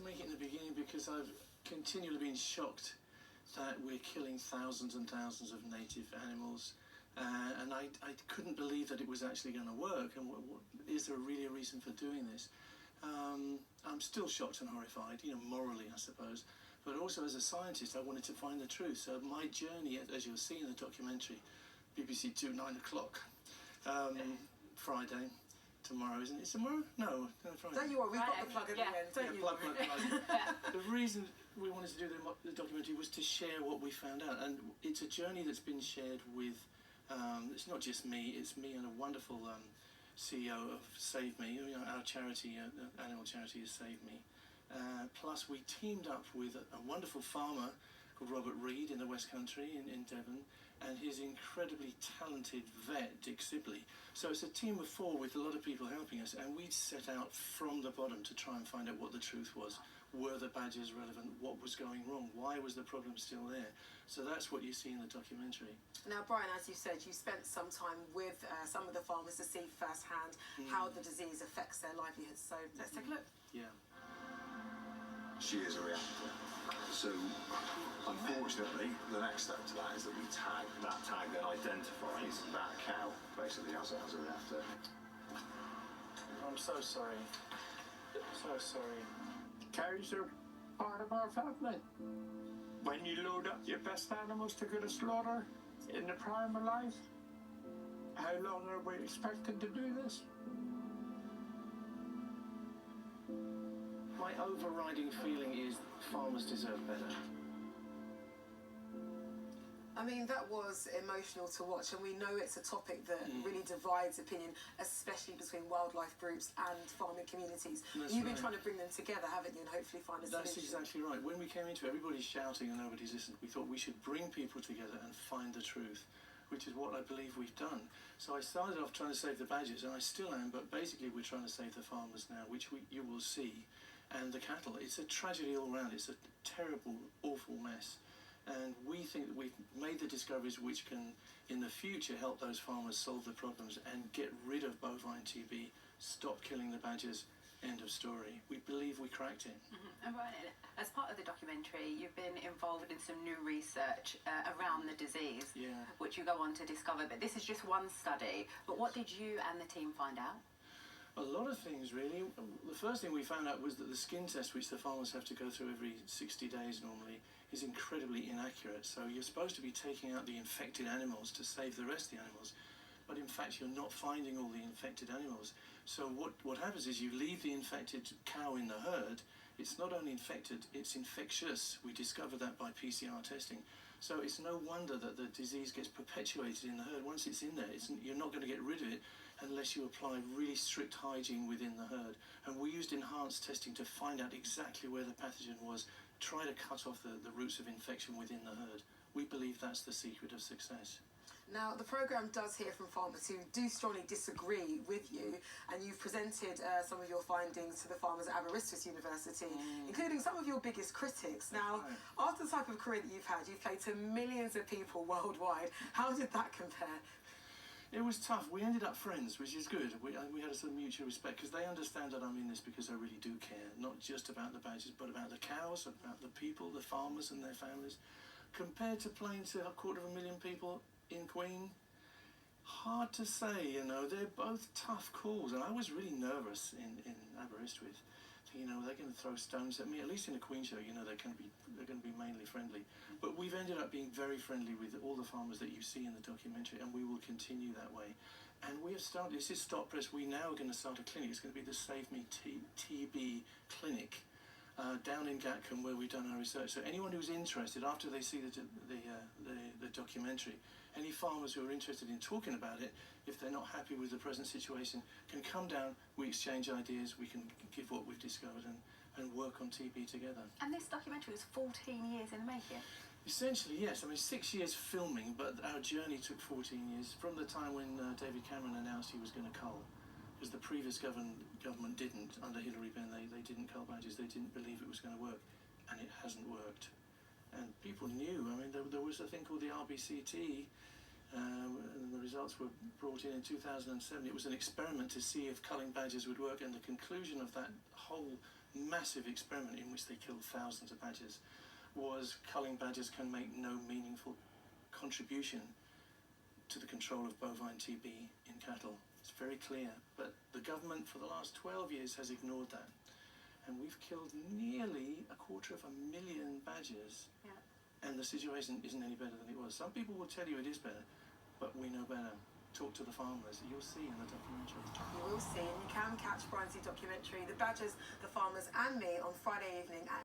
to make it in the beginning because I've continually been shocked that we're killing thousands and thousands of native animals, and I couldn't believe that it was actually going to work. And is there really a reason for doing this? I'm still shocked and horrified, morally, I suppose. But also as a scientist, I wanted to find the truth. So my journey, as you'll see in the documentary, BBC 2, 9 o'clock, Friday, tomorrow, isn't it? Tomorrow? No, Friday. Don't you worry, we've got the plug at the end, don't you? Plug. The reason we wanted to do the documentary was to share what we found out. And it's a journey that's been shared with, it's not just me, it's me and a wonderful CEO of Save Me, our charity, animal charity is Save Me. Plus we teamed up with a wonderful farmer called Robert Reed in the West Country in Devon, and his incredibly talented vet, Dick Sibley. So it's a team of 4 with a lot of people helping us, and we set out from the bottom to try and find out what the truth was. Were the badgers relevant? What was going wrong? Why was the problem still there? So that's what you see in the documentary. Now, Brian, as you said, you spent some time with some of the farmers to see firsthand how the disease affects their livelihoods. So let's take a look. Yeah. She is a reactor. So, unfortunately, the next step to that is that we tag. That tag then identifies that cow, basically, as a reactor. I'm so sorry. So sorry. Cows are part of our family. When you load up your best animals to go to slaughter in the prime of life, how long are we expected to do this? My overriding feeling is farmers deserve better. I mean, that was emotional to watch, and we know it's a topic that really divides opinion, especially between wildlife groups and farming communities. You've been trying to bring them together, haven't you, and hopefully find a solution. That's exactly right. When we came into it, everybody's shouting and nobody's listening. We thought we should bring people together and find the truth, which is what I believe we've done. So I started off trying to save the badgers, and I still am, but basically we're trying to save the farmers now, which you will see, and the cattle. It's a tragedy all round. It's a terrible, awful mess. And we think that we've made the discoveries which can, in the future, help those farmers solve the problems and get rid of bovine TB, stop killing the badgers, end of story. We believe we cracked it. And Brian, as part of the documentary, you've been involved in some new research around the disease, which you go on to discover. But this is just one study. But what did you and the team find out? A lot of things, really. The first thing we found out was that the skin test, which the farmers have to go through every 60 days normally, is incredibly inaccurate. So you're supposed to be taking out the infected animals to save the rest of the animals, but in fact you're not finding all the infected animals. So what happens is you leave the infected cow in the herd. It's not only infected, it's infectious. We discovered that by PCR testing. So it's no wonder that the disease gets perpetuated in the herd. Once it's in there, you're not going to get rid of it unless you apply really strict hygiene within the herd. And we used enhanced testing to find out exactly where the pathogen was, try to cut off the roots of infection within the herd. We believe that's the secret of success. Now, the programme does hear from farmers who do strongly disagree with you, and you've presented some of your findings to the farmers at Aberystwyth University, including some of your biggest critics. Now, after the type of career that you've had, you've played to millions of people worldwide. How did that compare? It was tough. We ended up friends, which is good. We had a sort of mutual respect, because they understand that I'm in this because I really do care, not just about the badgers, but about the cows, about the people, the farmers and their families. Compared to playing to 250,000 people in Queen, hard to say, they're both tough calls, and I was really nervous in Aberystwyth. They're going to throw stones at me. At least in a Queen show, they're going to be mainly friendly. But we've ended up being very friendly with all the farmers that you see in the documentary, and we will continue that way. And we have started, this is Stop Press, we now are going to start a clinic. It's going to be the Save Me TB clinic down in Gatcombe, where we've done our research. So anyone who's interested, after they see the documentary, any farmers who are interested in talking about it, if they're not happy with the present situation, can come down, we exchange ideas, we can give what we've discovered and work on TB together. And this documentary was 14 years in the making? Essentially, yes. I mean, 6 years filming, but our journey took 14 years, from the time when David Cameron announced he was going to cull. Because the previous government didn't, under Hilary Benn, they didn't cull badgers, they didn't believe it was going to work, and it hasn't worked. And people knew. I mean, there was a thing called the RBCT, and the results were brought in 2007. It was an experiment to see if culling badgers would work, and the conclusion of that whole massive experiment in which they killed thousands of badgers was culling badgers can make no meaningful contribution to the control of bovine TB in cattle. It's very clear, but the government for the last 12 years has ignored that. And we've killed nearly 250,000 badgers, and the situation isn't any better than it was. Some people will tell you it is better, but we know better. Talk to the farmers. You'll see in the documentary. You will see, and you can catch Brian's documentary, The Badgers, the Farmers and Me, on Friday evening at